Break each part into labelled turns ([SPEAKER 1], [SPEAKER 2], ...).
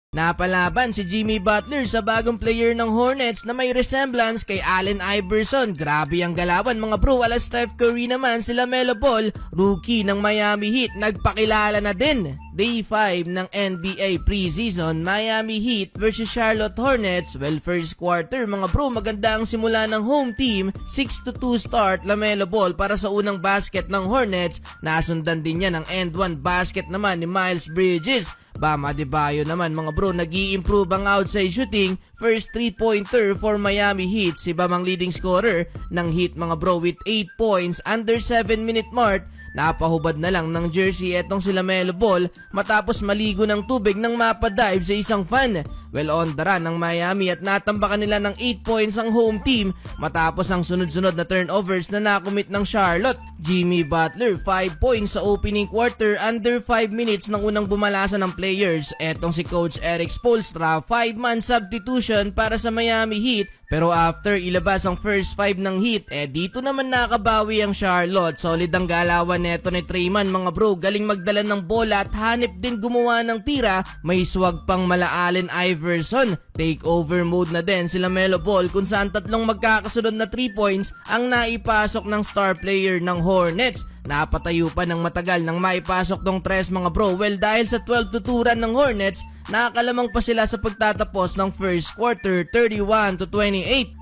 [SPEAKER 1] Napalaban si Jimmy Butler sa bagong player ng Hornets na may resemblance kay Allen Iverson. Grabe ang galawan mga bro. Wala Steph Curry naman, si LaMelo Ball, rookie ng Miami Heat, nagpakilala na din. Day 5 ng NBA preseason, Miami Heat versus Charlotte Hornets. Well, first quarter mga bro, maganda ang simula ng home team. 6-2 start LaMelo Ball para sa unang basket ng Hornets. Nasundan din niya ng end 1 basket naman ni Miles Bridges. Bam Adebayo naman mga bro, nag-i-improve ang outside shooting. First 3-pointer for Miami Heat. Si Bam ang leading scorer ng Heat mga bro with 8 points under 7-minute mark. Napahubad na lang ng jersey etong si LaMelo Ball matapos maligo ng tubig ng mapadive sa isang fan. Well, on the run ng Miami at natambakan nila ng 8 points ang home team matapos ang sunod-sunod na turnovers na nakumit ng Charlotte. Jimmy Butler 5 points sa opening quarter under 5 minutes ng unang bumalasan ng players. Etong si Coach Eric Spoelstra, 5-man substitution para sa Miami Heat. Pero after ilabas ang first 5 ng Heat, dito naman nakabawi ang Charlotte. Solid ang galawan neto ni Treyman mga bro, galing magdala ng bola at hanip din gumawa ng tira. May swag pang mala Allen Iverson. Takeover mode na din si LaMelo Ball kung saan tatlong magkakasunod na 3 points ang naipasok ng star player ng Hornets. Napatayo pa ng matagal nang maipasok tong tres mga bro. Well, dahil sa 12-2 run ng Hornets, nakalamang pa sila sa pagtatapos ng first quarter, 31-28.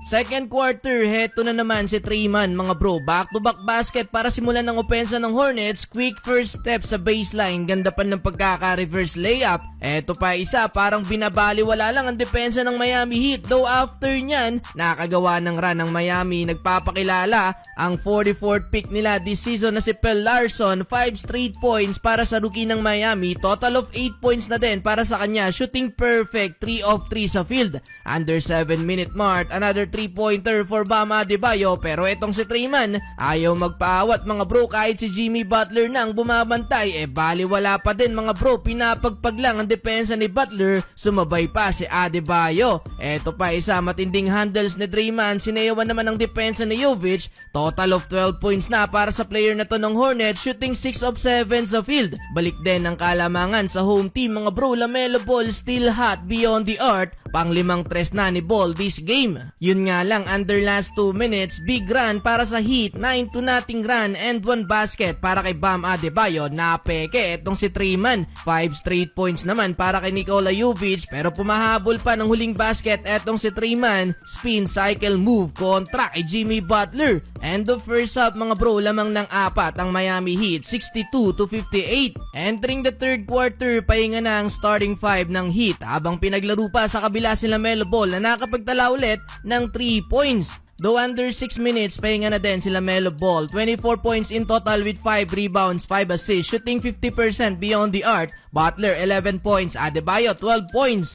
[SPEAKER 1] Second quarter, heto na naman si Treyman mga bro. Back-to-back basket para simulan ng opensa ng Hornets. Quick first step sa baseline, ganda pa ng pagkaka-reverse layup. Eto pa isa, parang binabaliwala lang ang depensa ng Miami Heat. Though after nyan, nakagawa ng run ng Miami. Nagpapakilala ang 44th pick nila this season na si Pel Larson. 5 straight points para sa rookie ng Miami. Total of 8 points na din para sa kanya. Shooting perfect, 3 of 3 sa field. Under 7-minute mark, another 3-pointer for Bam Adebayo. Pero etong si Treyman, ayaw magpaawat mga bro. Kahit si Jimmy Butler nang bumabantay, baliwala pa din mga bro. Pinapagpag lang ang depensa ni Butler, sumabay pa si Adebayo. Eto pa isa, matinding handles ni Treyman. Sineyawan naman ang depensa ni Jovic. Total of 12 points na para sa player na to ng Hornets, shooting 6 of 7 sa field. Balik din ang kalamangan sa home team mga bro. LaMelo Ball still hot beyond the arc. Pang-limang tres na ni Ball this game. Yun nga lang, under last 2 minutes, big run para sa Heat, 9-0 run and 1 basket para kay Bam Adebayo. Napeke etong si Treyman, 5 straight points naman para kay Nikola Jovic, pero pumahabol pa ng huling basket etong si Treyman. Spin cycle move kontra kay Jimmy Butler. End of first half mga bro, lamang ng 4 ang Miami Heat, 62-58. Entering the third quarter, pahinga na ang starting 5 ng Heat habang pinaglaro pa sa kabila si LaMelo Ball na nakapagtala ulit ng 3 points. Though under 6 minutes, pahinga na din si LaMelo Ball. 24 points in total with 5 rebounds, 5 assists, shooting 50% beyond the arc. Butler 11 points, Adebayo 12 points.